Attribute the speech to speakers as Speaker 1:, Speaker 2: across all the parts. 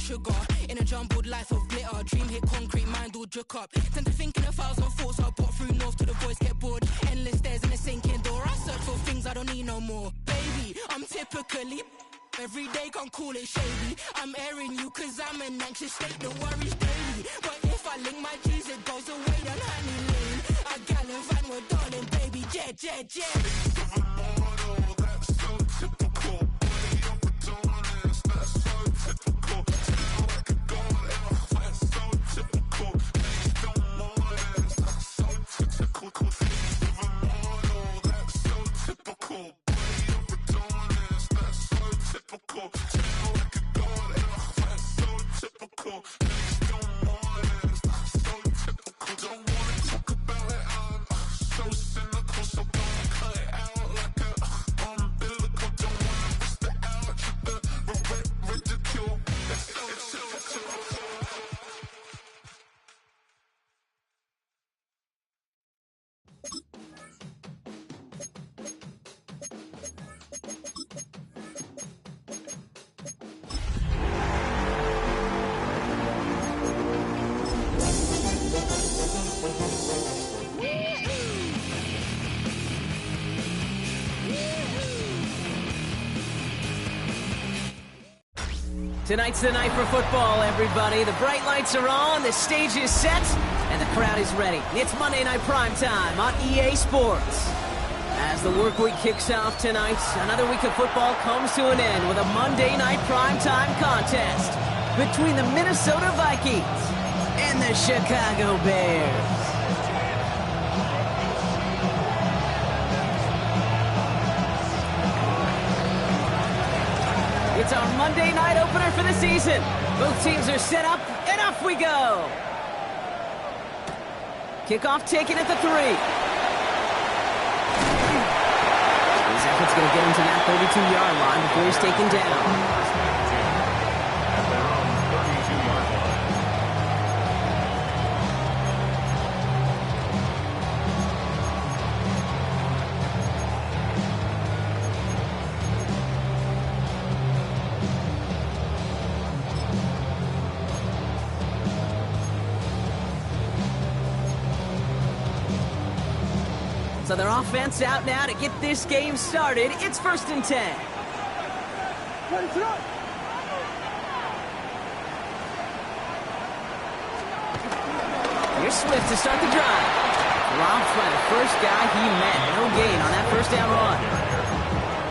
Speaker 1: sugar. In a jumbled life of glitter, dream hit concrete, mind all jerk up. Tend to think in 1,000 thoughts, I pop through north to the voice, get bored. Endless stairs in a sinking door, I search for things I don't need no more. Baby, I'm typically every day, can't call it shady. I'm airing you cause I'm an anxious state, the worries daily. But if I link my G's, it goes away down honey lane. I gallivant with darling, baby, jet, jet, jet. That's so typical. Body up with dominance, that's so typical. Tell like a god, that's so typical. Please don't mind, that's so typical. Please never mind, that's so typical. Body up with dominance, that's so typical. Tell like a god, that's so typical. Please don't mind, that's so typical. Don't wanna talk about it, I'm so cynical, so don't cut it out like a umbilical. Don't wanna bust it out, the ridicule. That's so typical.
Speaker 2: Tonight's the night for football, everybody. The bright lights are on, the stage is set, and the crowd is ready. It's Monday Night Primetime on EA Sports. As the work week kicks off tonight, another week of football comes to an end with a Monday Night Primetime contest between the Minnesota Vikings and the Chicago Bears. It's our Monday night opener for the season. Both teams are set up, and off we go. Kickoff taken at the 3. His effort's going to get him to that 32-yard line before he's taken down. So their offense out now to get this game started. It's 1st and 10. Here's Swift to start the drive. Dropped by the first guy he met. No gain on that first down run.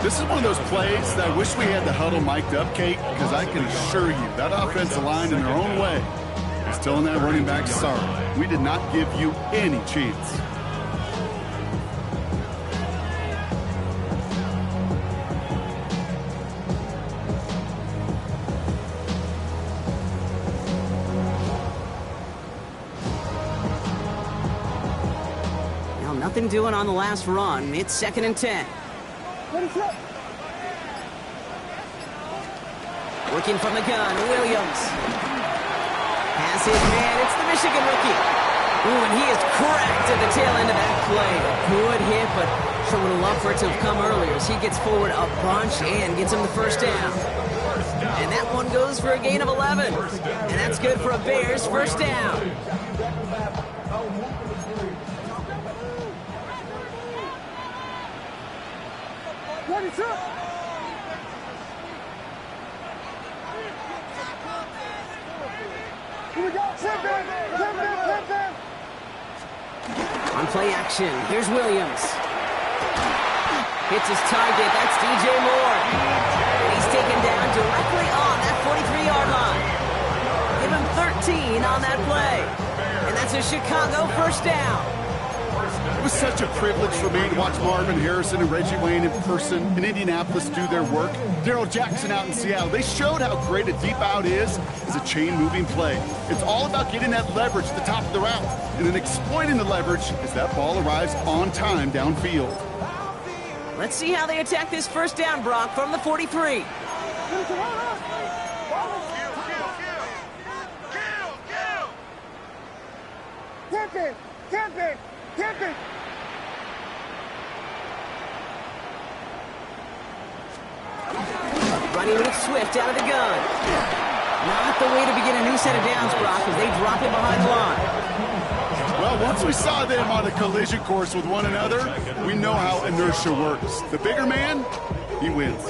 Speaker 3: This is one of those plays that I wish we had the huddle mic'd up, Kate, because I can assure you that offensive line in their own way is telling that running back, sorry, we did not give you any chance.
Speaker 2: Nothing doing on the last run. It's 2nd and 10. Working from the gun, Williams. Has his man. It's the Michigan rookie. Ooh, and he is cracked at the tail end of that play. Good hit, but sure would have loved for it to have come earlier as he gets forward a bunch and gets him the first down. And that one goes for a gain of 11. And that's good for a Bears first down. On play action, here's Williams. Hits his target, that's DJ Moore. He's taken down directly on that 43-yard line. Give him 13 on that play. And that's a Chicago first down.
Speaker 3: It was such a privilege for me to watch Marvin Harrison and Reggie Wayne in person in Indianapolis do their work. Darrell Jackson out in Seattle. They showed how great a deep out is as a chain-moving play. It's all about getting that leverage at the top of the route and then exploiting the leverage as that ball arrives on time downfield.
Speaker 2: Let's see how they attack this first down, Brock, from the 43.
Speaker 4: Camping!
Speaker 2: Running with Swift out of the gun. Not the way to begin a new set of downs, Brock, as they drop it behind the line.
Speaker 3: Well, once we saw them on a collision course with one another, we know how inertia works. The bigger man, he wins.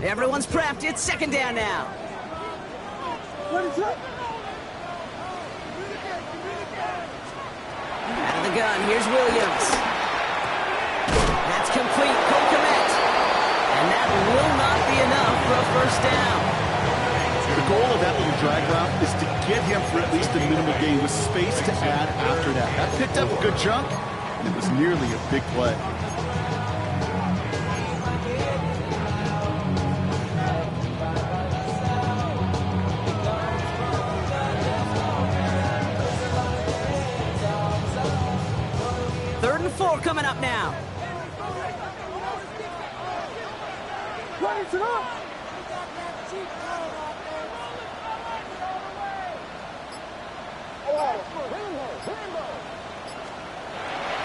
Speaker 2: Everyone's prepped. It's second down now. Out of the gun, here's Williams. That's complete. Cole Kmet. And that will not be enough for a first down.
Speaker 3: The goal of that little drag route is to get him for at least a minimal gain with space to add after that. That picked up a good chunk, and it was nearly a big play.
Speaker 2: Third and 4 coming up now.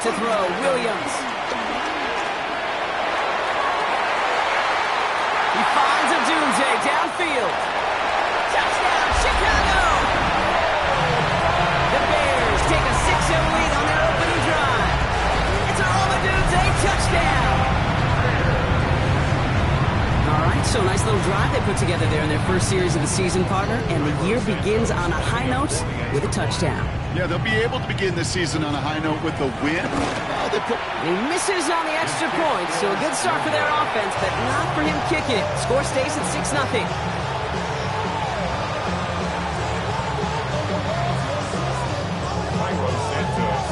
Speaker 2: To throw, Williams. He finds a doomsday downfield. Touchdown, Chicago! The Bears take a 6-0 lead on their opening drive. It's a Doomsday touchdown! All right, so nice little drive they put together there in their first series of the season, partner, and the year begins on a high note with a touchdown.
Speaker 3: Yeah, they'll be able to begin this season on a high note with a win.
Speaker 2: He misses on the extra point, so a good start for their offense, but not for him kicking it. Score stays at 6-0.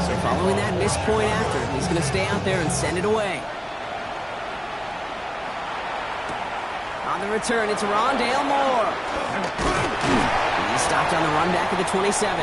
Speaker 2: So following that missed point after, he's going to stay out there and send it away. On the return, it's Rondale Moore. He's stopped on the run back at the 27.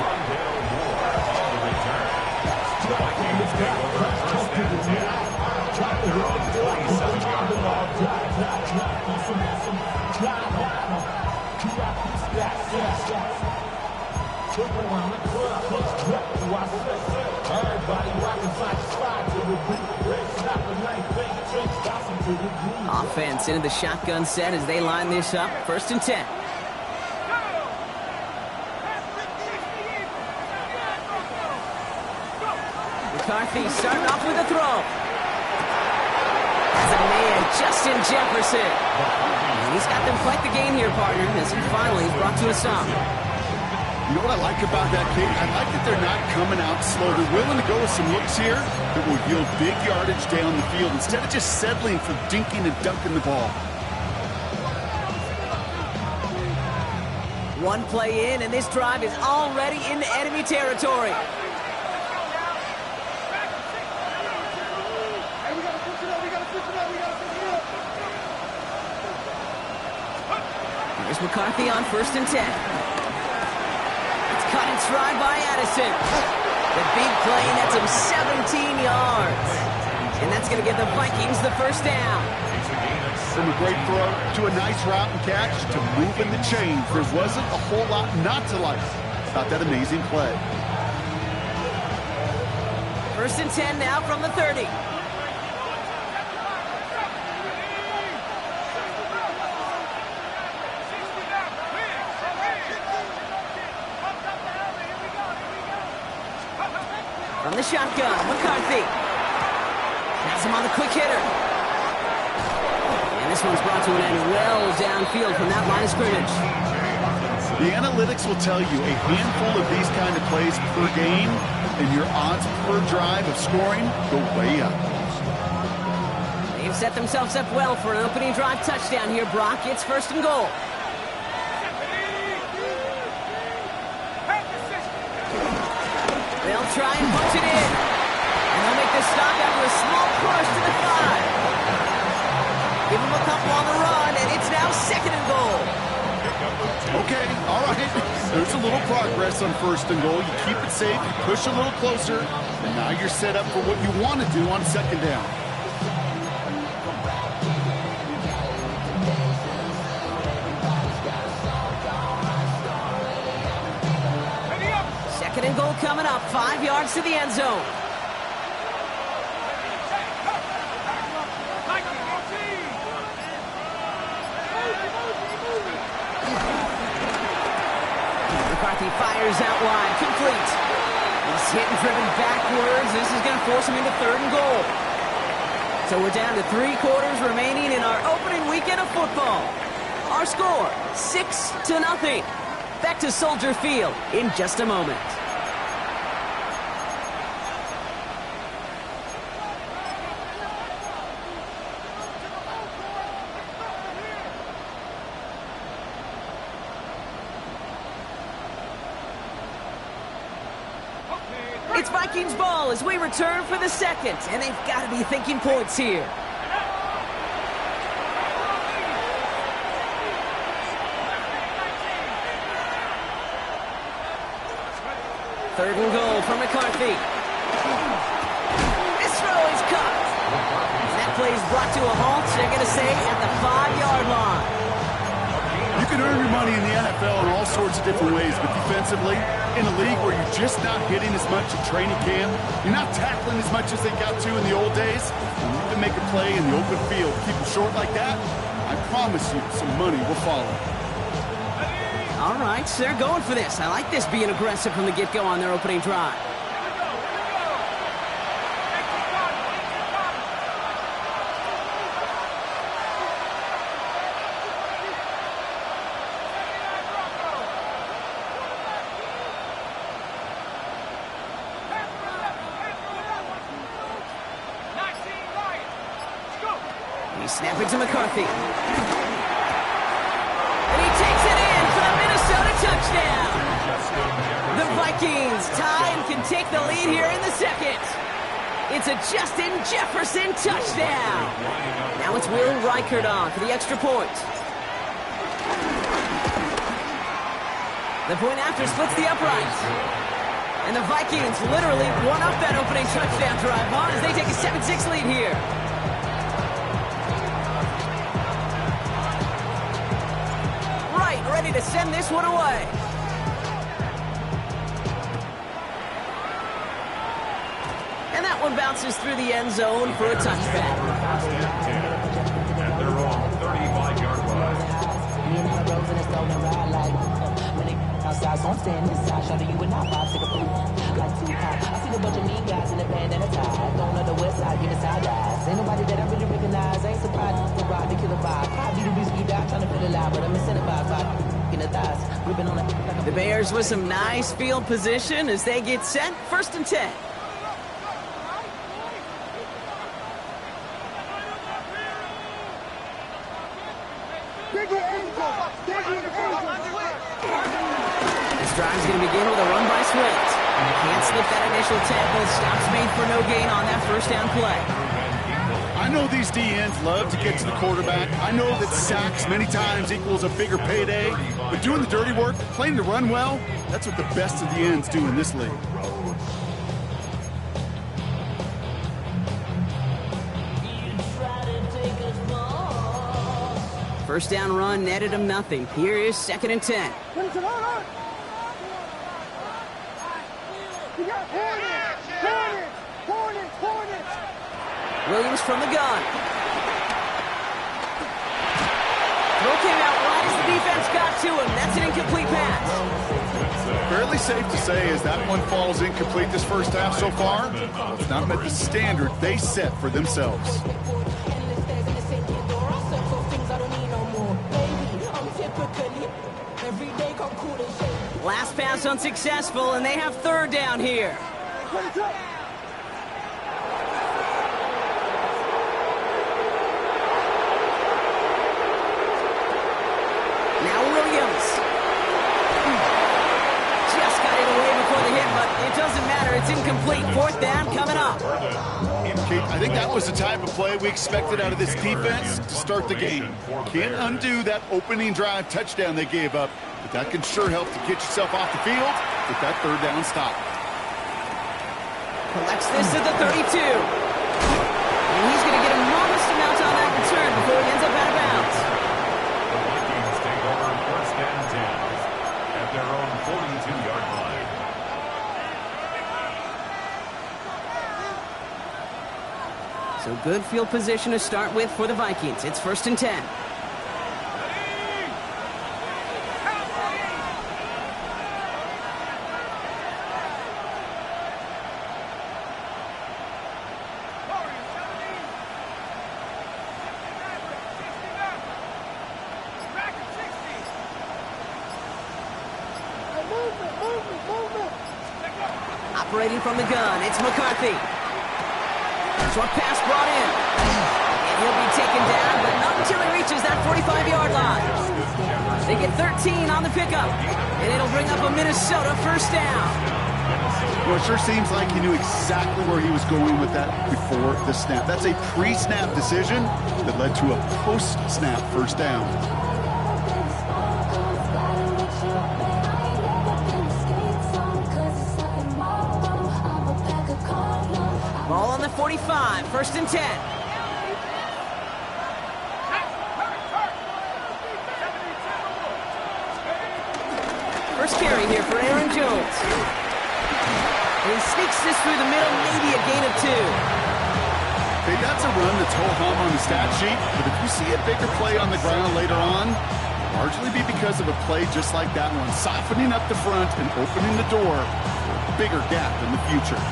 Speaker 2: Offense into the shotgun set as they line this up. 1st and 10. McCarthy starting off with a throw. As a man, Justin Jefferson. And he's got them quite the game here, partner, as he finally is brought to a stop.
Speaker 3: You know what I like about that, Kate? I like that they're not coming out slow. They're willing to go with some looks here that will yield big yardage down the field instead of just settling for dinking and dunking the ball.
Speaker 2: One play in, and this drive is already into enemy territory. Here's McCarthy on 1st and 10. Cut in stride by Addison. The big play nets him 17 yards. And that's going to give the Vikings the first down.
Speaker 3: From a great throw to a nice route and catch to moving the chains, there wasn't a whole lot not to like about that amazing play.
Speaker 2: 1st and 10 now from the 30. From the shotgun, McCarthy. Has him on the quick hitter. And this one's brought to an end well downfield from that line of scrimmage.
Speaker 3: The analytics will tell you a handful of these kind of plays per game, and your odds per drive of scoring go way up.
Speaker 2: They've set themselves up well for an opening drive touchdown here, Brock. It's 1st and goal. They'll try and punch it in. And they'll make this stop after a small push to the 5. Give them a couple on the run, and it's now 2nd and goal.
Speaker 3: Okay, all right. There's a little progress on 1st and goal. You keep it safe, you push a little closer, and now you're set up for what you want to do on 2nd down.
Speaker 2: Second and goal coming up, 5 yards to the end zone. McCarthy fires out wide, complete. He's hit and driven backwards. This is going to force him into 3rd and goal. So we're down to 3 quarters remaining in our opening weekend of football. Our score, 6-0. Back to Soldier Field in just a moment. It's Vikings ball as we return for the 2nd, and they've got to be thinking points here. Third and goal for McCarthy. This throw is caught. That play is brought to a halt, they're going to say, at the 5-yard line.
Speaker 3: You can earn your money in the NFL in all sorts of different ways, but defensively, in a league where you're just not hitting as much at training camp, you're not tackling as much as they got to in the old days, and you can make a play in the open field. Keep it short like that, I promise you some money will follow.
Speaker 2: All right, so they're going for this. I like this being aggressive from the get-go on their opening drive. He's snapping to McCarthy. And he takes it in for the Minnesota touchdown. The Vikings tie and can take the lead here in the 2nd. It's a Justin Jefferson touchdown. Now it's Will Reichert on for the extra point. The point after splits the uprights. And the Vikings literally won up that opening touchdown drive on as they take a 7-6 lead here. Ready to send this one away. And that one bounces through the end zone for a touchback.
Speaker 4: At their own 35-yard line. Outside, so I'm standing inside, shouting you and I vibe, take a food like Tupac. I see a bunch of mean guys in a band and a tie. Don't know the west side, give it side eyes. Ain't nobody that I really recognize. Ain't surprised to ride the killer vibe. Probably the reason you die, trying to feel alive, but I'm incentivized by in the thighs, gripping on it.
Speaker 2: The Bears with some nice field position as they get set. 1st and 10. This drive's going to begin with a run by Swift. Can't slip that initial tackle. Stops made for no gain on that 1st down play.
Speaker 3: I know these DNs love to get to the quarterback. I know that sacks many times equals a bigger payday. But doing the dirty work, playing the run well, that's what the best of the ends do in this league.
Speaker 2: First down run netted him nothing. Here is 2nd and 10. Williams from the gun. Throw came out wide as the defense got to him. That's an incomplete pass.
Speaker 3: Fairly safe to say as that one falls incomplete this 1st half so far, it's not met the standard they set for themselves.
Speaker 2: Last pass unsuccessful, and they have 3rd down here. Now Williams. Just got it away before the hit, but it doesn't matter. It's incomplete. 4th down coming up.
Speaker 3: I think that was the type of play we expected out of this defense to start the game. Can't undo that opening drive touchdown they gave up. but that can sure help to get yourself off the field with that third down stop.
Speaker 2: Collects this at the 32. And he's going to get a modest amount on that return before he ends up out of bounds.
Speaker 5: The Vikings take over first and 10 at their own 42-yard line.
Speaker 2: So good field position to start with for the Vikings. It's first and 10. Operating from the gun, it's McCarthy. Short pass brought in. And he'll be taken down, but not until he reaches that 45-yard line. They get 13 on the pickup, and it'll bring up a Minnesota first down.
Speaker 3: Well, it sure seems like he knew exactly where he was going with that before the snap. That's a pre-snap decision that led to a post-snap first down.
Speaker 2: Ball on the 45, first and 10. First carry here for Aaron Jones. And he sneaks this through the middle, maybe a gain of 2.
Speaker 3: Hey, that's a run that's ho-hum on the stat sheet, but if you see a bigger play on the ground later on, it'll largely be because of a play just like that one, softening up the front and opening the door for a bigger gap in the future.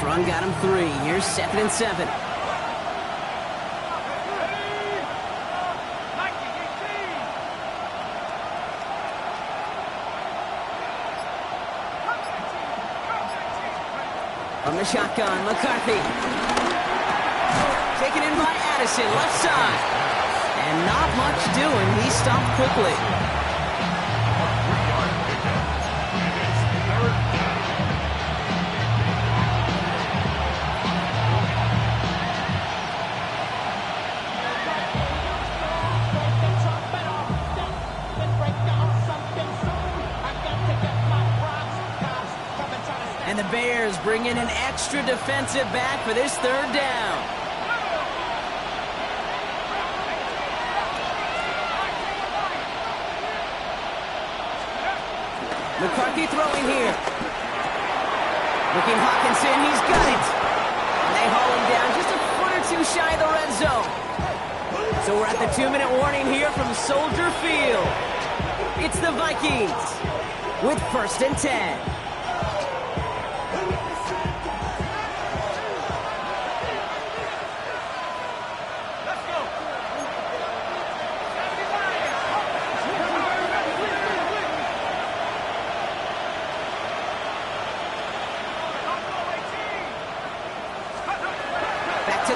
Speaker 2: Run got him 3. Here's 2nd and 7. From the shotgun, McCarthy. Taken in by Addison, left side. And not much doing. He stopped quickly. And the Bears bring in an extra defensive back for this third down. McCarthy throwing here. Looking Hawkinson, he's got it. And they haul him down just a foot or 2 shy of the red zone. So we're at the 2-minute warning here from Soldier Field. It's the Vikings with first and 10.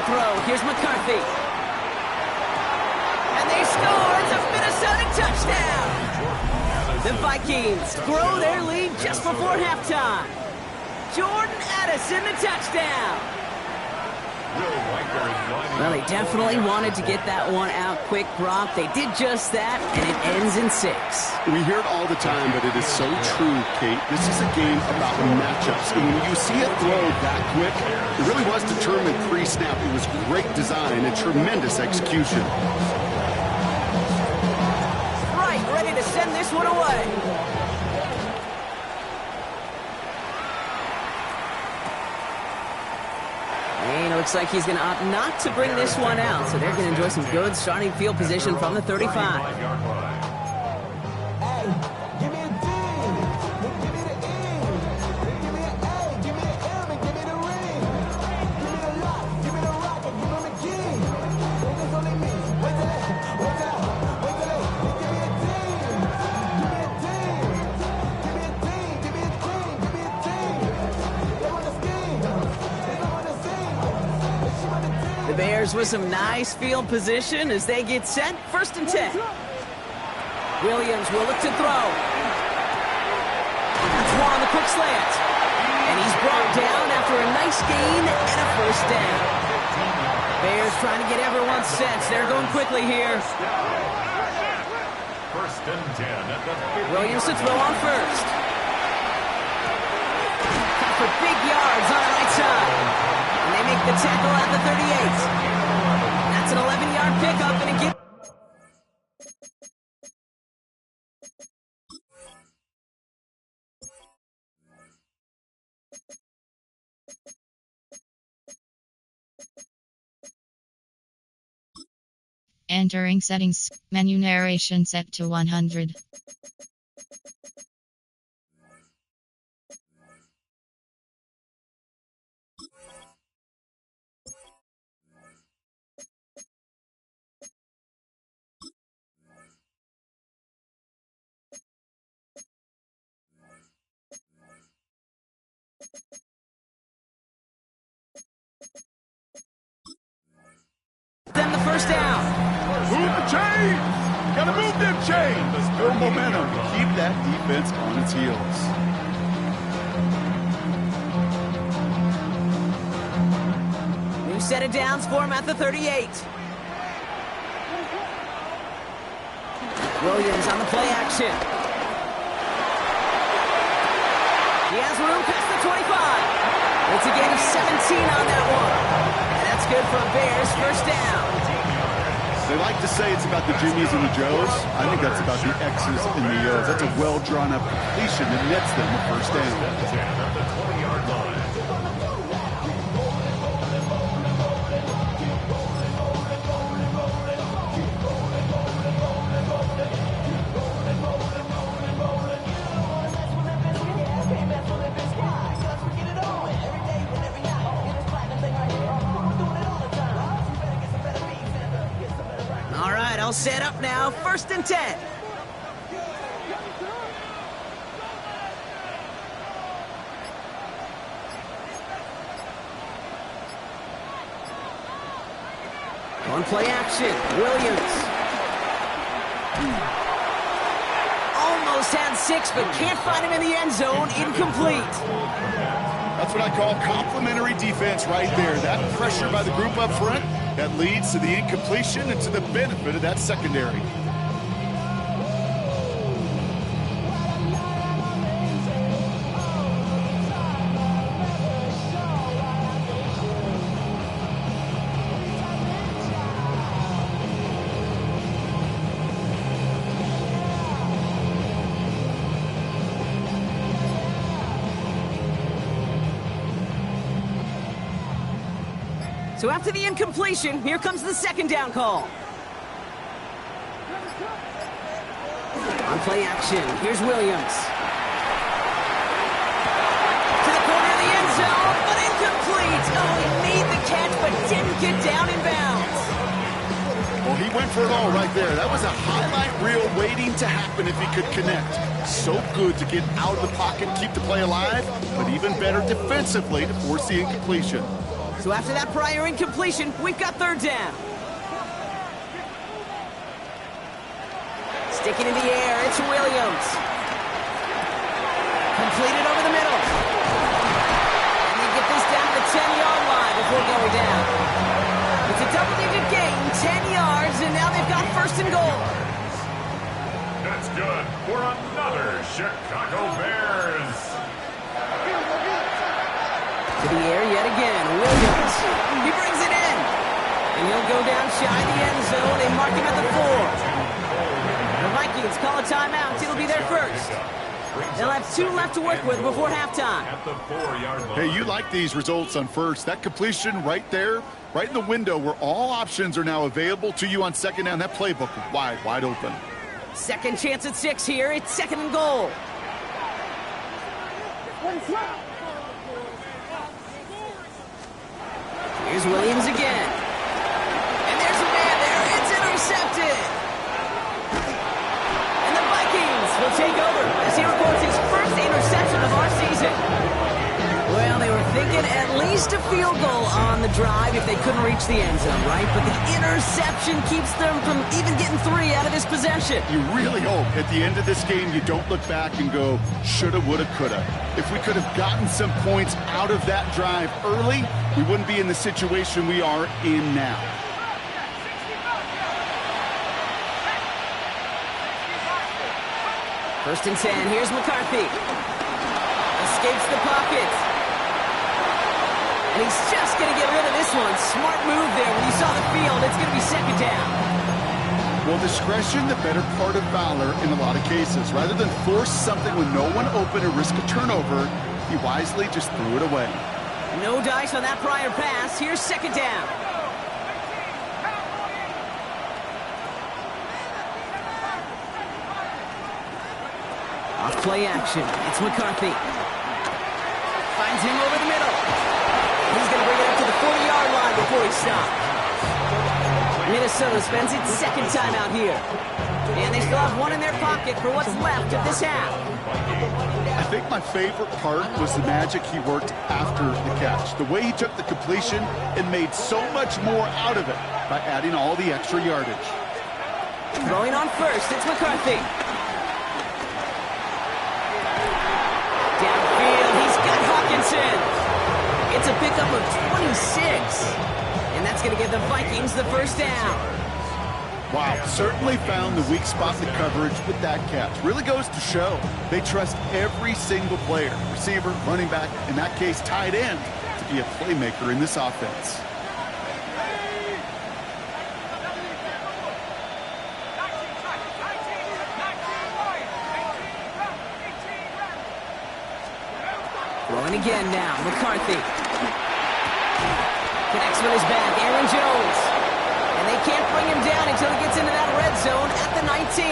Speaker 2: Throw. Here's McCarthy. And they score. It's a Minnesota touchdown. The Vikings grow their lead just before halftime. Jordan Addison, the touchdown. Well, they definitely wanted to get that one out quick, Brock. They did just that, and it ends in 6.
Speaker 3: We hear it all the time, but it is so true, Kate. This is a game about matchups. And when you see a throw that quick, it really was determined pre-snap. It was great design and tremendous execution.
Speaker 2: Right, ready to send this one away. And it looks like he's going to opt not to bring this one out, so they're going to enjoy some good starting field position from the 35. Bears with some nice field position as they get set. First and 10. Williams will look to throw. That's one on quick slant. And he's brought down after a nice gain and a first down. Bears trying to get everyone's sense. They're going quickly here.
Speaker 5: First and 10 at the 50.
Speaker 2: Williams to throw on first. Cut for big yards on the right side. And they make the tackle at the 38. That's an 11-yard pickup, and it gives...
Speaker 6: Entering settings. Menu narration set to 100.
Speaker 2: Them the first down.
Speaker 3: Move the chains! Gotta move them chains! Build momentum to keep that defense on its heels.
Speaker 2: New set of downs for him at the 38. Williams on the play action. He has room past the 25. It's a gain of 17 on that one. And that's good for a Bears first down.
Speaker 3: They like to say it's about the Jimmies and the Joes. I think that's about the X's and the O's. That's a well-drawn-up completion that nets them a first down.
Speaker 5: At the 20-yard line.
Speaker 2: All right, all set up now. First and 10. On play action, Williams. Almost had 6, but can't find him in the end zone. Incomplete.
Speaker 3: That's what I call complimentary defense right there. That pressure by the group up front, that leads to the incompletion and to the benefit of that secondary.
Speaker 2: So after the incompletion, here comes the second down call. On play action, here's Williams. To the corner of the end zone, but incomplete. Oh, he made the catch, but didn't get down in bounds.
Speaker 3: Well, he went for it all right there. That was a highlight reel waiting to happen if he could connect. So good to get out of the pocket, keep the play alive, but even better defensively to force the incompletion.
Speaker 2: So after that prior incompletion, we've got third down. Sticking in the air, it's Williams. Completed over the middle. And they get this down to the 10-yard line before going down. It's a double-digit gain, 10 yards, and now they've got first and goal.
Speaker 5: That's good for another Chicago Bears.
Speaker 2: To the air yet again, Williams. He brings it in. And he'll go down shy of the end zone and mark him at the 4. The Vikings call a timeout. It'll be their first. They'll have 2 left to work with before halftime.
Speaker 5: At the 4-yard line.
Speaker 3: Hey, you like these results on first. That completion right there, right in the window where all options are now available to you on second down. That playbook wide open.
Speaker 2: Second chance at 6 here. It's second and goal. Here's Williams again. And there's a man there. It's intercepted. And the Vikings will take over as he records his first interception of our season. Well, they were thinking at least a field goal on the drive if they couldn't reach the end zone, right? But the interception keeps them from even getting 3 out of this possession.
Speaker 3: You really hope at the end of this game you don't look back and go, shoulda, woulda, coulda. If we could have gotten some points out of that drive early, we wouldn't be in the situation we are in now.
Speaker 2: First and 10, here's McCarthy. Escapes the pocket. And he's just going to get rid of this one. Smart move there. When you saw the field, it's going to be second down.
Speaker 3: Well, discretion, the better part of valor in a lot of cases. Rather than force something with no one open or risk a turnover, he wisely just threw it away.
Speaker 2: No dice on that prior pass. Here's second down. Off play action. It's McCarthy. Finds him over the middle. He's going to bring it up to the 40-yard line before he stops. Minnesota spends its second time out here. And they still have one in their pocket for what's left of this half.
Speaker 3: I think my favorite part was the magic he worked after the catch. The way he took the completion and made so much more out of it by adding all the extra yardage.
Speaker 2: Throwing on first, it's McCarthy. Downfield, he's got Hawkinson. It's a pickup of 26. And that's going to give the Vikings the first down.
Speaker 3: Wow, certainly found the weak spot in the coverage with that catch. Really goes to show they trust every single player, receiver, running back, in that case tight end, to be a playmaker in this offense.
Speaker 2: Throwing again now, McCarthy. Connects with his back, Aaron Jones. And they can't bring him down until he gets into that red zone at the 19.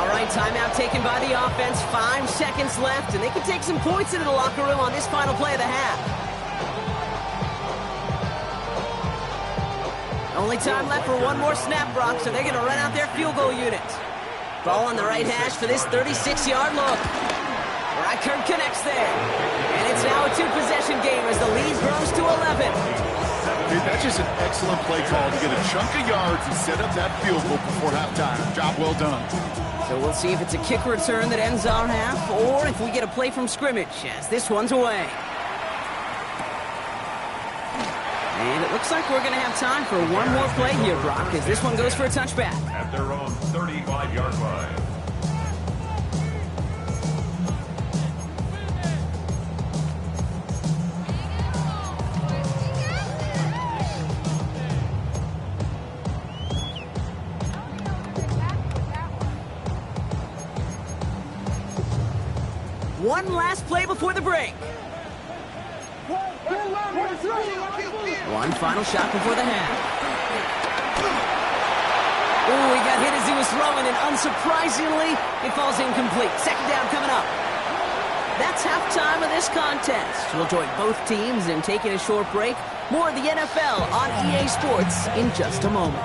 Speaker 2: All right, timeout taken by the offense. 5 seconds left, and they can take some points into the locker room on this final play of the half. Only time left for one more snap, Brock, so they're going to run out their field goal unit. Ball on the right hash for this 36-yard look. Reichert connects there. And it's now a 2-possession game as the lead grows to 11.
Speaker 3: Dude, that's just an excellent play call to get a chunk of yards and set up that field goal before halftime. Job well done.
Speaker 2: So we'll see if it's a kick return that ends our half or if we get a play from scrimmage as this one's away. And it looks like we're going to have time for one more play here, Brock, as this one goes for a touchback.
Speaker 5: At their own 35-yard line.
Speaker 2: One last play before the break. One final shot before the half. Oh, he got hit as he was throwing, and unsurprisingly, it falls incomplete. Second down coming up. That's halftime of this contest. We'll join both teams in taking a short break. More of the NFL on EA Sports in just a moment.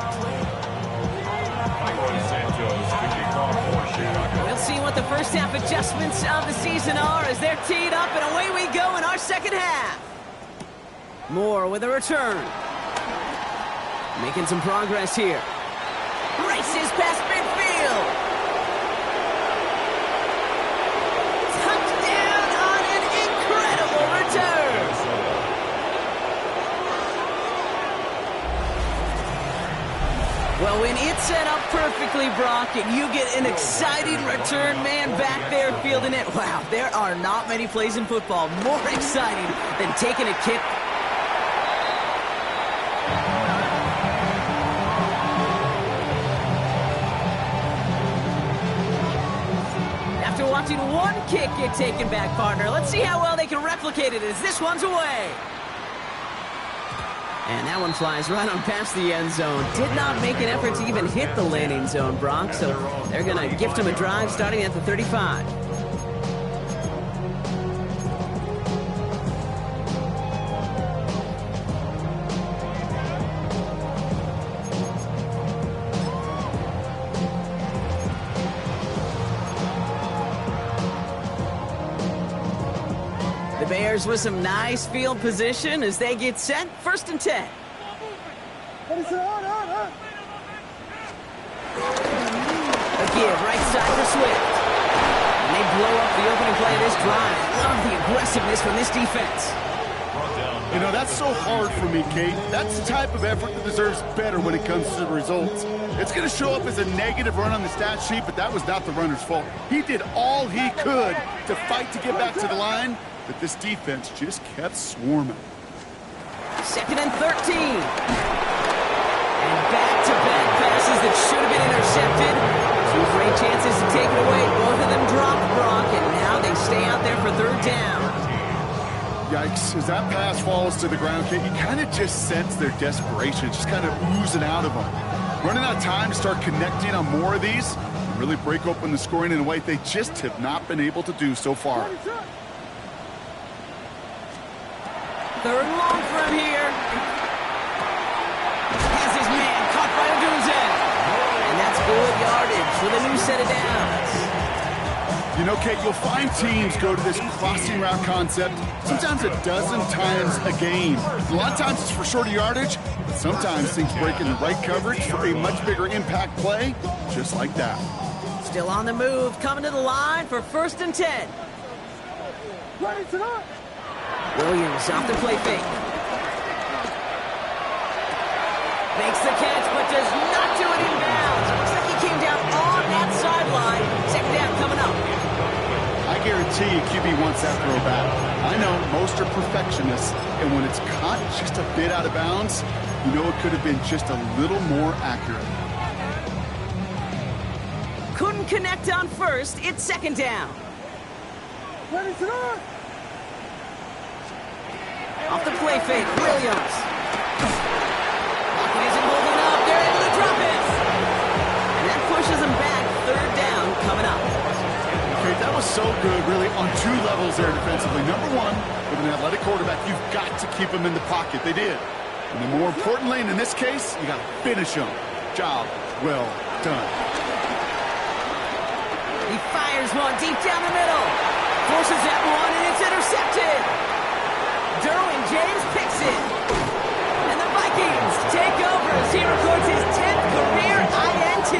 Speaker 2: We'll see what the first half adjustments of the season are as they're teed up, and away we go in our second half. Moore with a return. Making some progress here. Races past midfield. Touchdown on an incredible return. Well, when it's set up perfectly, Brock, and you get an exciting return man back there fielding it, wow, there are not many plays in football more exciting than taking a kick. After watching one kick get taken back, partner, let's see how well they can replicate it as this one's away. And that one flies right on past the end zone. Did not make an effort to even hit the landing zone, Brock, so they're going to gift him a drive starting at the 35. Bears with some nice field position as they get set. 1st and 10. A give right side for Swift. And they blow up the opening play of this drive. Love the aggressiveness from this defense.
Speaker 3: You know, that's so hard for me, Kate. That's the type of effort that deserves better when it comes to the results. It's going to show up as a negative run on the stat sheet, but that was not the runner's fault. He did all he could to fight to get back to the line, but this defense just kept swarming.
Speaker 2: 2nd and 13. And back-to-back passes that should have been intercepted. 2 great chances to take it away. Both of them dropped, Brock, and now they stay out there for 3rd down.
Speaker 3: Yikes, as that pass falls to the ground, Kate, you kind of just sense their desperation, just kind of oozing out of them. Running out of time to start connecting on more of these and really break open the scoring in a way they just have not been able to do so far.
Speaker 2: 3rd and long for him here. Has his man caught by Odunze. And that's good yardage with a new set of downs.
Speaker 3: You know, Kate, you'll find teams go to this crossing route concept sometimes a dozen times a game. A lot of times it's for shorter yardage, but sometimes things break in the right coverage for a much bigger impact play, just like that.
Speaker 2: Still on the move, coming to the line for 1st and 10. Williams off the play fake. Makes the catch, but does not do it in bounds. Looks like he came down on that sideline. 2nd down coming up.
Speaker 3: I guarantee you QB wants that throw back. I know most are perfectionists, and when it's caught just a bit out of bounds, you know it could have been just a little more accurate.
Speaker 2: Couldn't connect on 1st. It's 2nd down. Off the play fake, Williams. Lockett isn't holding up. They're able to drop it. And that pushes them back. 3rd down coming up.
Speaker 3: Okay, that was so good, really, on 2 levels there defensively. Number 1, with an athletic quarterback, you've got to keep him in the pocket. They did. And then more importantly, and in this case, you got to finish him. Job well done.
Speaker 2: He fires one deep down the middle. Forces that one, and it's intercepted. Derwin James picks it. And the Vikings take over as he records his 10th career INT.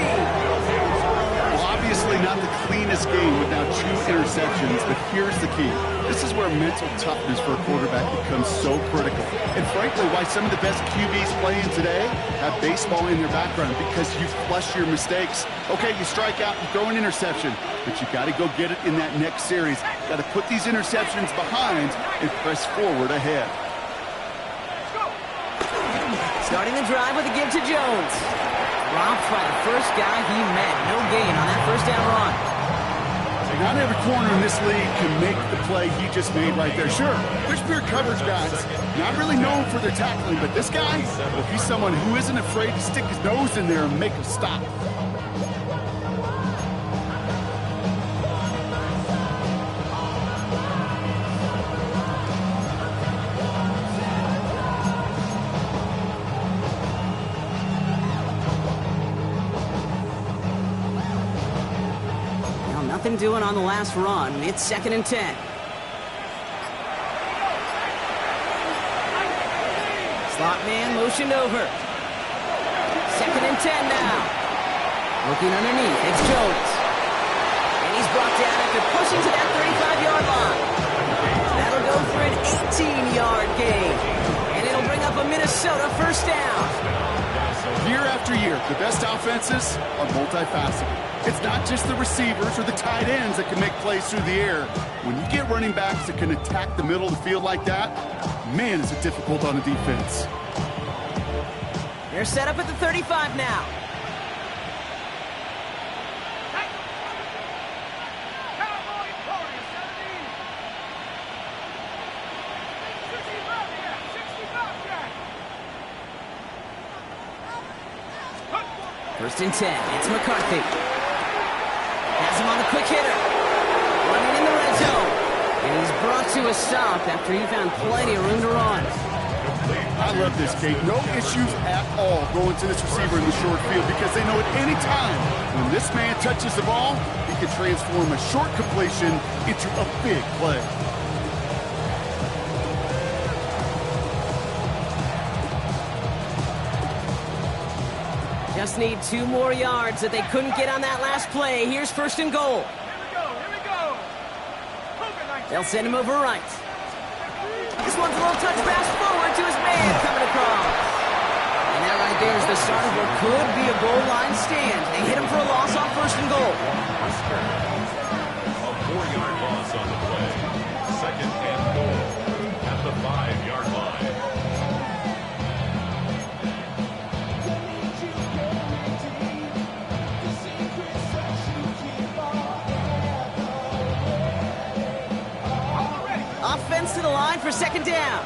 Speaker 3: Well, obviously not the cleanest game with now 2 interceptions, but here's the key. This is where mental toughness for a quarterback becomes so critical. And frankly, why some of the best QBs playing today have baseball in their background, because you flush your mistakes. Okay, you strike out, you throw an interception, but you got to go get it in that next series. Got to put these interceptions behind and press forward ahead.
Speaker 2: Starting the drive with a give to Jones. Dropped by the first guy he met. No gain on that 1st down run.
Speaker 3: Not every corner in this league can make the play he just made right there. Sure, there's pure coverage guys, not really known for their tackling, but this guy, well, he's someone who isn't afraid to stick his nose in there and make a stop.
Speaker 2: Nothing doing on the last run. It's 2nd and 10. Slot man motioned over. 2nd and 10 now. Looking underneath. It's Jones. And he's brought down after pushing to that 35-yard line. That'll go for an 18-yard gain. And it'll bring up a Minnesota 1st down.
Speaker 3: Year after year, the best offenses are multifaceted. It's not just the receivers or the tight ends that can make plays through the air. When you get running backs that can attack the middle of the field like that, man, is it difficult on a defense.
Speaker 2: They're set up at the 35 now. First and 10. It's McCarthy. Has him on the quick hitter. Running in the red zone. And he's brought to a stop after he found plenty of room to run.
Speaker 3: I love this, Kate. No issues at all going to this receiver in the short field, because they know at any time when this man touches the ball, he can transform a short completion into a big play.
Speaker 2: Just need 2 more yards that they couldn't get on that last play. Here's first and goal. They'll send him over right. This one's a little touch pass forward to his man coming across. And that right there is the start of what could be a goal line stand. They hit him for a loss on first and goal.
Speaker 5: A 4-yard loss on the play. Second and goal at the 5-yard line.
Speaker 2: Offense to the line for second down.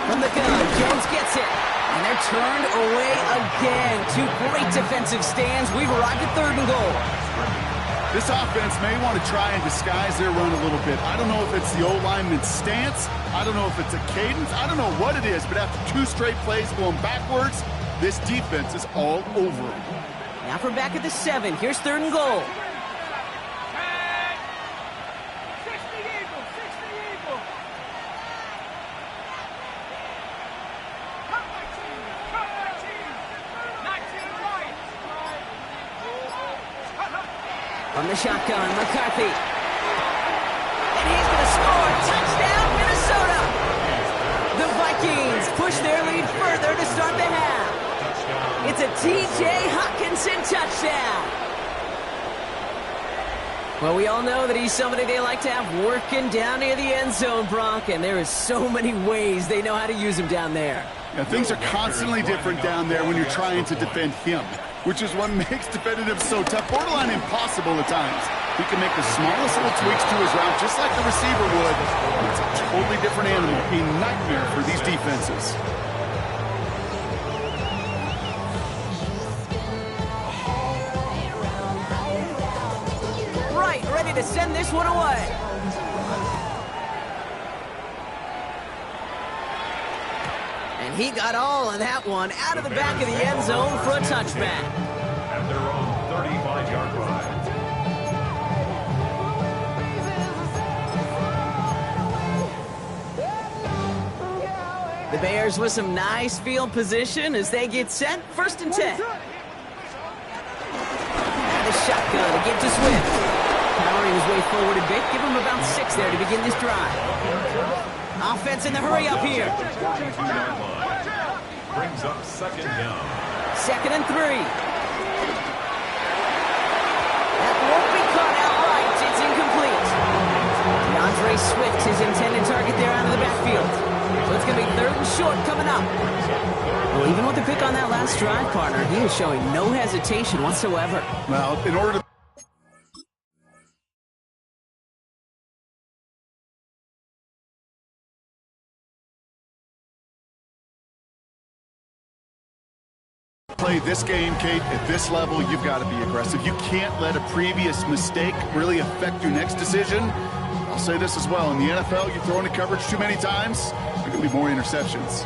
Speaker 2: From the gun, Jones gets it. And they're turned away again. 2 great defensive stands. We've arrived at third and goal.
Speaker 3: This offense may want to try and disguise their run a little bit. I don't know if it's the O-lineman's stance. I don't know if it's a cadence. I don't know what it is, but after 2 straight plays going backwards, this defense is all over them.
Speaker 2: Now from back at the 7. Here's third and goal. From the shotgun, McCarthy. And he's going to score. Touchdown, Minnesota. The Vikings push their lead further to start the half. It's a T.J. Hockenson touchdown. Well, we all know that he's somebody they like to have working down near the end zone, Brock, and there is so many ways they know how to use him down there.
Speaker 3: Yeah, things are constantly different down there when you're trying to defend him, which is what makes defending him so tough, borderline impossible at times. He can make the smallest little tweaks to his route, just like the receiver would. It's a totally different animal, a nightmare for these defenses.
Speaker 2: Right, ready to send this one away. And he got all of that one out of the back of the end zone for a touchback.
Speaker 5: At their own 35-yard line.
Speaker 2: The Bears with some nice field position as they get set. First and 10. And a shotgun to give to Swift. Powering his way forward a bit. Give him about 6 there to begin this drive. Offense in the hurry up here.
Speaker 5: 42-yard line. Brings up second down.
Speaker 2: Second and 3. That won't be caught outright. It's incomplete. DeAndre Swift, his intended target there out of the backfield. So it's going to be third and short coming up. Well, even with the pick on that last drive, partner, he is showing no hesitation whatsoever.
Speaker 3: Well, in order to play this game, Kate, at this level, you've got to be aggressive. You can't let a previous mistake really affect your next decision. I'll say this as well. In the NFL, you throw into coverage too many times, there are going to be more interceptions.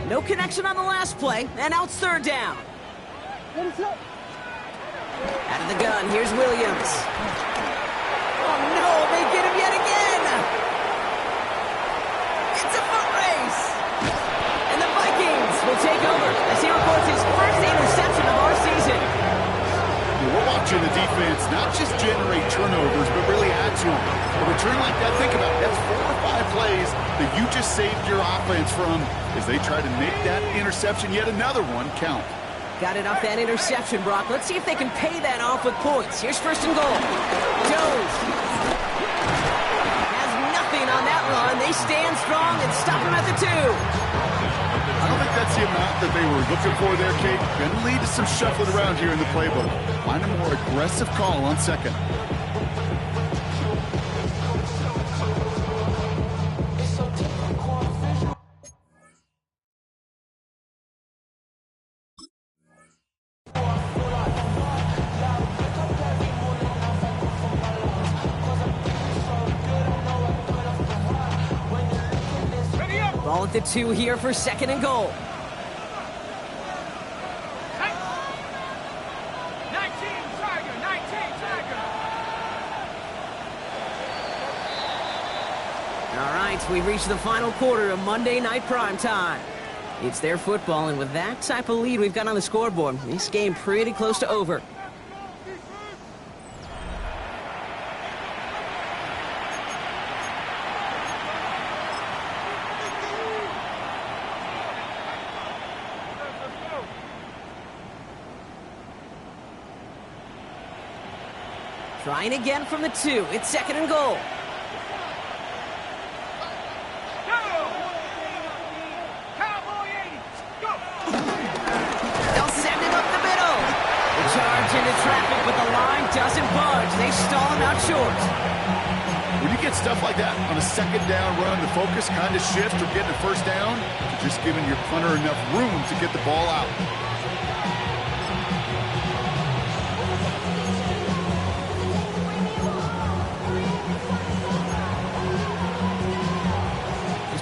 Speaker 2: No connection on the last play, and now it's third down. Out of the gun, here's Williams. Oh, no, they get him yet again. It's a foot race. And the Vikings will take over as he records his first interception of our season.
Speaker 3: We're watching the defense not just generate turnovers, but really add to them. A return like that, think about it, that's 4 or 5 plays that you just saved your offense from as they try to make that interception, yet another one, count.
Speaker 2: Got it off that interception, Brock. Let's see if they can pay that off with points. Here's first and goal. Jones has nothing on that run. They stand strong and stop him at the 2.
Speaker 3: I don't think that's the amount that they were looking for there, Kate. Going to lead to some shuffling around here in the playbook. Find a more aggressive call on second.
Speaker 2: Ball at the 2 here for second and goal. right, we've reached the final quarter of Monday Night Primetime. It's their football, and with that type of lead we've got on the scoreboard, this game pretty close to over. Trying again from the 2. It's 2nd and goal. They'll send it up the middle. The charge into traffic, but the line doesn't budge. They stall him out short.
Speaker 3: When you get stuff like that on a 2nd down run, the focus kind of shifts from getting a 1st down to just giving your punter enough room to get the ball out.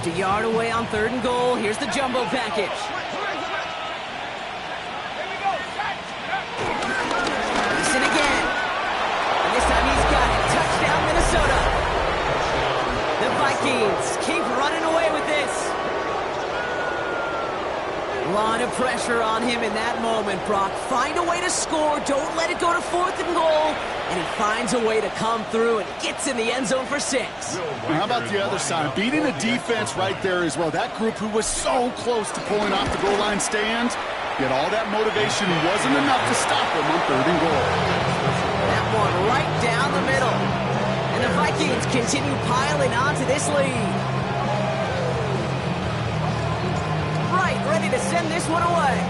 Speaker 2: A yard away on 3rd and goal. Here's the jumbo package. Listen again. And this time he's got it. Touchdown, Minnesota. The Vikings keep running away with this. A lot of pressure on him in that moment, Brock. Find a way to score. Don't let it go to 4th and goal. And he finds a way to come through and gets in the end zone for 6.
Speaker 3: Well, how about the other side? Beating the defense right there as well. That group who was so close to pulling off the goal line stand, yet all that motivation wasn't enough to stop them on 3rd and goal.
Speaker 2: That one right down the middle. And the Vikings continue piling onto this lead. Right, ready to send this one away.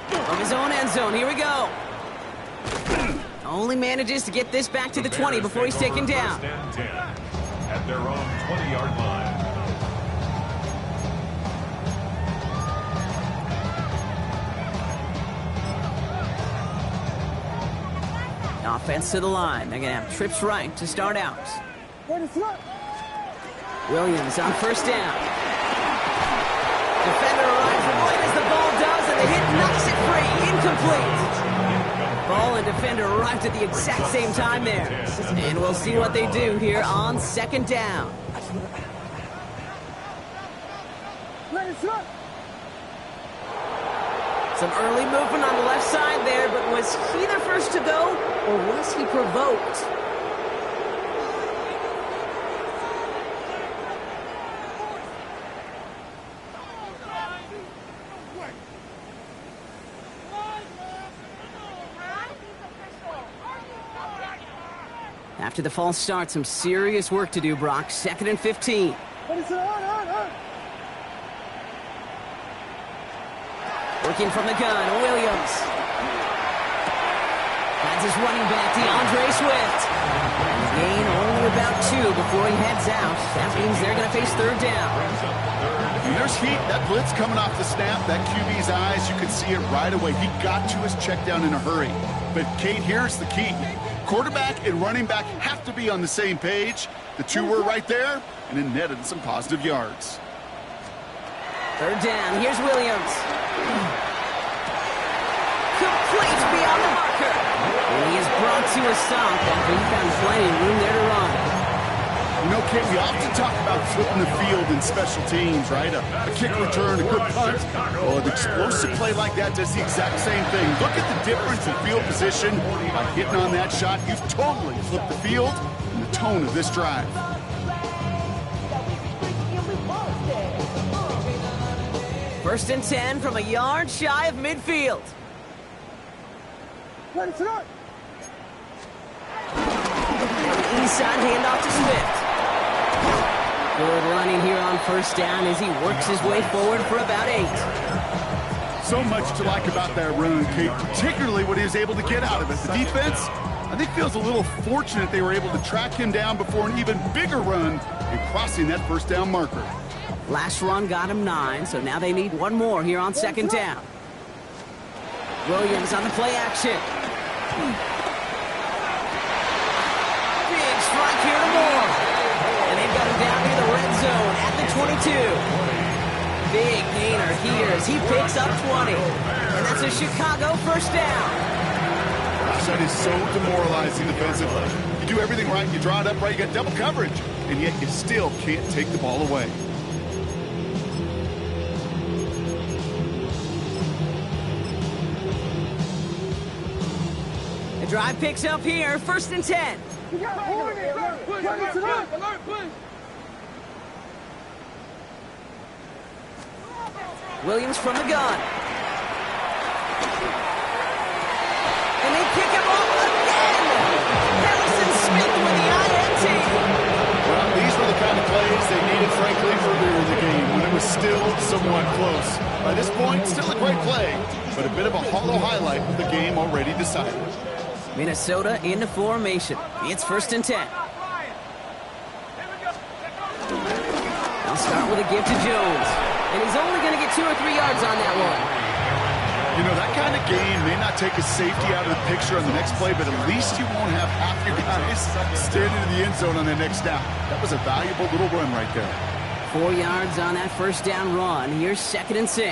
Speaker 2: From his own end zone, here we go. Only manages to get this back to the 20 before he's taken down.
Speaker 5: 1st and 10 at their own 20-yard line.
Speaker 2: Offense to the line. They're going to have trips right to start out. Williams on 1st down. Defender arrives right as the ball does, and the hit knocks it free. Incomplete. Ball and defender arrived at the exact same time there. And we'll see what they do here on 2nd down. Some early movement on the left side there, but was he the first to go, or was he provoked? After the false start, some serious work to do, Brock. 2nd and 15. Working from the gun, Williams. That's his running back, DeAndre Swift. Gain only about 2 before he heads out. That means they're going to face 3rd down.
Speaker 3: And there's heat. That blitz coming off the snap, that QB's eyes, you could see it right away. He got to his check down in a hurry. But, Kate, here's the key. Quarterback and running back have to be on the same page. The two were right there, and it netted some positive yards.
Speaker 2: 3rd down. Here's Williams. Complete beyond the marker. And he is brought to a stop after he found plenty of room there to run.
Speaker 3: You know, Kate, we often talk about flipping the field in special teams, right? A kick return, a good punt. Well, an explosive play like that does the exact same thing. Look at the difference in field position. By hitting on that shot, you've totally flipped the field and the tone of this drive.
Speaker 2: First and 10 from a yard shy of midfield. Inside handoff to Swift. Good running here on 1st down as he works his way forward for about 8.
Speaker 3: So much to like about that run, Kate, particularly what he was able to get out of it. The defense, I think, feels a little fortunate they were able to track him down before an even bigger run in crossing that 1st down marker.
Speaker 2: Last run got him 9, so now they need one more here on 2nd down. Williams on the play action. Big strike here to Moore. And they've got him down near the red zone at the 22. Big gainer here as he picks up 20. And that's a Chicago 1st down.
Speaker 3: gosh, that is so demoralizing defensively. You do everything right, you draw it up right, you got double coverage, and yet you still can't take the ball away.
Speaker 2: The drive picks up here, 1st and 10. Williams from the gun. And they pick him off again! Harrison Smith with the INT!
Speaker 3: Well, these were the kind of plays they needed, frankly, earlier in the game, when it was still somewhat close. By this point, still a great play, but a bit of a hollow highlight with the game already decided.
Speaker 2: Minnesota into formation. It's 1st and 10. They'll start with a give to Jones. And he's only going to get 2 or 3 yards on that one.
Speaker 3: You know, that kind of game may not take a safety out of the picture on the next play, but at least you won't have half your guys standing in the end zone on the next down. That was a valuable little run right there.
Speaker 2: 4 yards on that 1st down run. Here's 2nd and 6.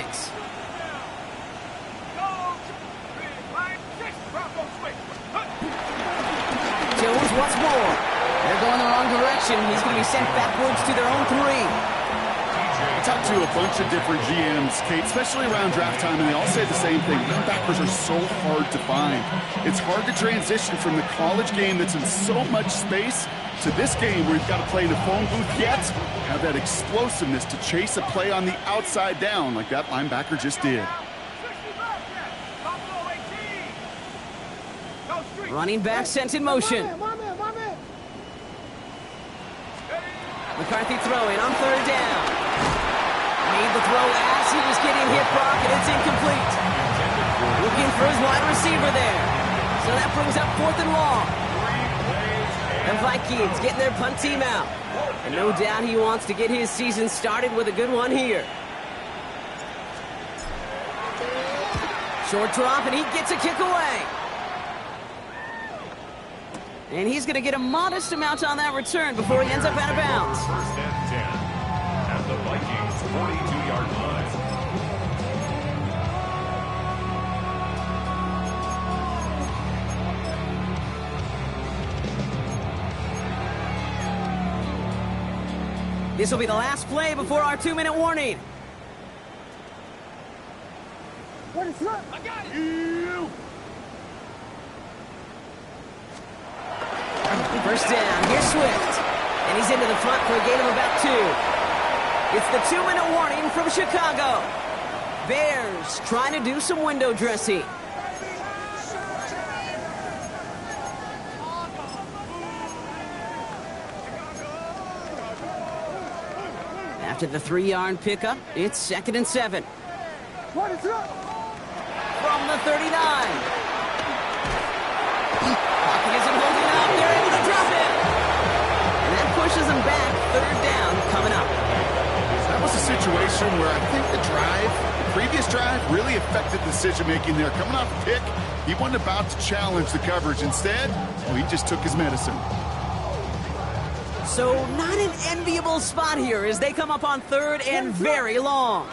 Speaker 2: Jones once more. They're going the wrong direction. He's going to be sent backwards to their own 3.
Speaker 3: I talked to a bunch of different GMs, Kate, especially around draft time, and they all say the same thing. Linebackers are so hard to find. It's hard to transition from the college game that's in so much space to this game where you've got to play in a phone booth, yet have that explosiveness to chase a play on the outside down like that linebacker just did.
Speaker 2: Running back sent in motion. McCarthy throwing on 3rd down. Made the throw as he was getting hit, Brock, and it's incomplete. Looking for his wide receiver there. So that brings up 4th and long. The Vikings getting their punt team out. And no doubt he wants to get his season started with a good one here. Short drop, and he gets a kick away. And he's going to get a modest amount on that return before he ends up out of bounds.
Speaker 5: 1st and 10 at the Vikings 42-yard line.
Speaker 2: This will be the last play before our 2-minute warning.
Speaker 7: What is up? I got it.
Speaker 2: 1st down, here's Swift. And he's into the front for a gain of about 2. It's the 2-minute warning from Chicago. Bears trying to do some window dressing. After the 3-yard pickup, it's 2nd and 7.
Speaker 7: What is up?
Speaker 2: From the 39. Pocket isn't holding up. They're able to drop it. And that pushes them back. 3rd down coming up.
Speaker 3: That was a situation where I think the previous drive, really affected decision-making there. Coming off a pick, he wasn't about to challenge the coverage. Instead, well, he just took his medicine.
Speaker 2: So not an enviable spot here as they come up on 3rd and very long.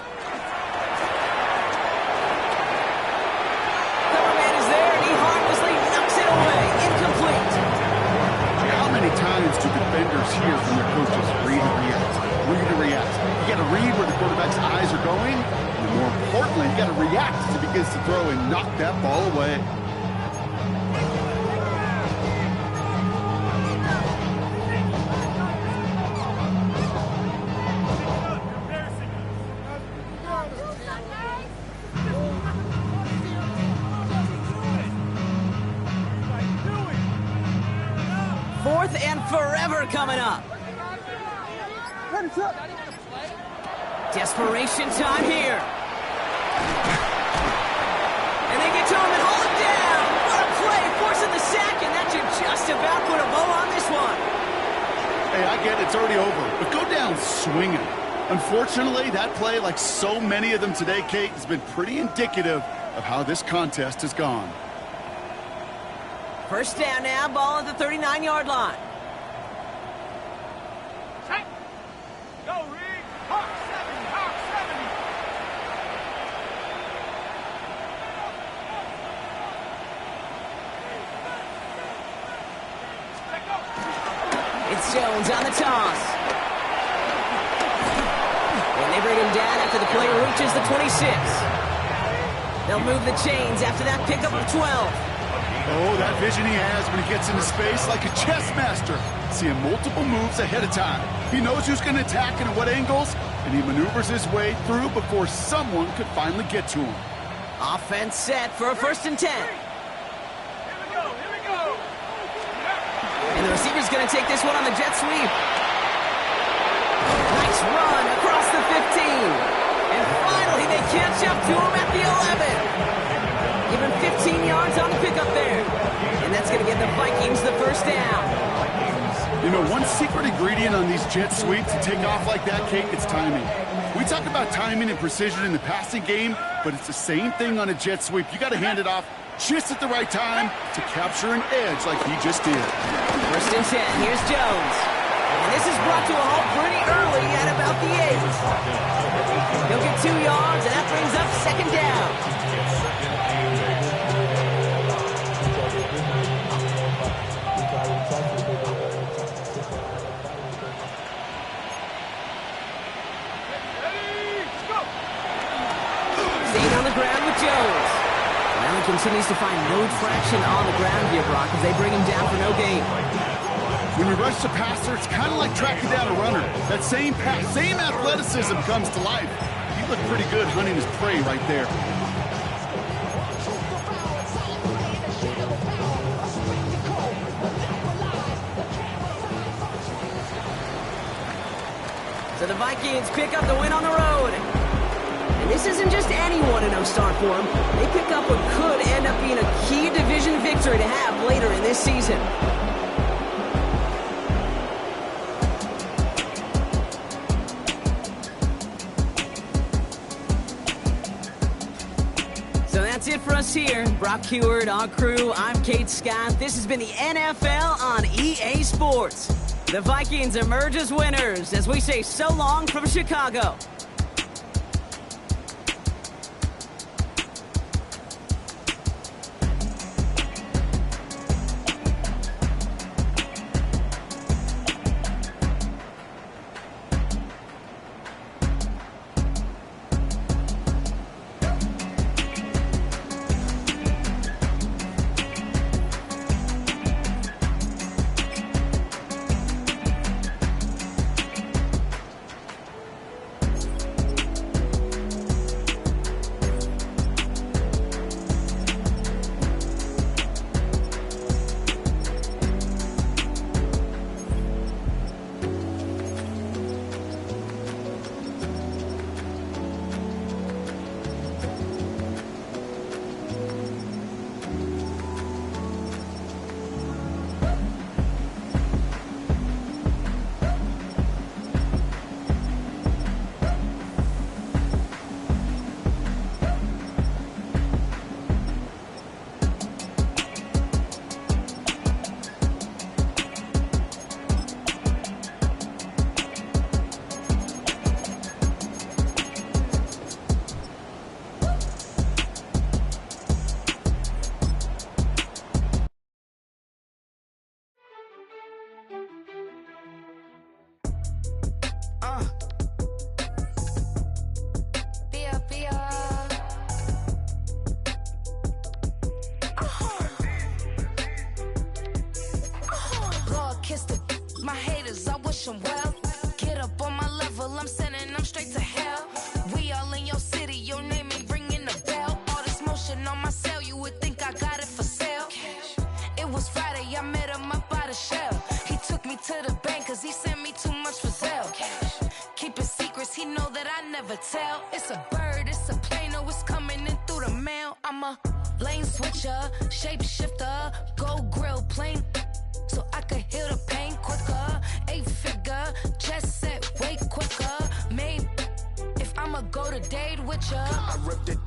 Speaker 2: Coverman is there, and he harmlessly knocks it away. Incomplete.
Speaker 3: How many times do defenders hear from their coaches, read and react, read and react? You got to read where the quarterback's eyes are going, and more importantly, you got to react as he begins to throw and knock that ball away.
Speaker 2: Fourth and forever coming up. Desperation time here. And they get to him and hold him down. What a play, forcing the sack, and that should just about put a bow on this one.
Speaker 3: Hey, I get it, it's already over, but go down swinging. Unfortunately, that play, like so many of them today, Kate, has been pretty indicative of how this contest has gone.
Speaker 2: 1st down now, ball at the 39-yard line.
Speaker 7: Go, Reed. Hawk 70, Hawk 70.
Speaker 2: Jones on the toss. And they bring him down after the player reaches the 26. They'll move the chains after that pickup of 12.
Speaker 3: Oh, that vision he has when he gets into space like a chess master. Seeing multiple moves ahead of time. He knows who's going to attack and at what angles, and he maneuvers his way through before someone could finally get to him.
Speaker 2: Offense set for a 1st and 10.
Speaker 7: Here we go.
Speaker 2: And the receiver's going to take this one on the jet sweep. Nice run across the 15. And finally they catch up to him at the 11. Give him 15 yards on the pickup there. And that's going to get the Vikings the 1st down.
Speaker 3: You know, one secret ingredient on these jet sweeps to take off like that, Kate, it's timing. We talk about timing and precision in the passing game, but it's the same thing on a jet sweep. You got to hand it off just at the right time to capture an edge like he just did.
Speaker 2: 1st and 10, here's Jones. And this is brought to a halt pretty early at about the 8. He'll get 2 yards, and that brings up 2nd down. Jones. Now he continues to find no traction on the ground here, Brock, as they bring him down for no gain.
Speaker 3: When we rush the passer, it's kind of like tracking down a runner. That same pass, same athleticism comes to life. He looked pretty good hunting his prey right there.
Speaker 2: So the Vikings pick up the win on the road. And this isn't just any 1-0 start for them. They pick up what could end up being a key division victory to have later in this season. So that's it for us here. Brock Heward, our crew, I'm Kate Scott. This has been the NFL on EA Sports. The Vikings emerge as winners as we say so long from Chicago.
Speaker 8: Well, get up on my level, I'm sending them straight to hell. We all in your city, your name ain't ringing the bell. All this motion on my cell, you would think I got it for sale. It was Friday, I met him up by the shell. He took me to the bank cause he sent me too much for sale. Keeping secrets, he know that I never tell. It's a bird, it's a plane, oh it's coming in through the mail. I'm a lane switcher, shapeshifter, go grill plane, so I could heal the pain quicker. 8-figure, chest set way quicker. Maybe if I'ma go to date with ya, I ripped it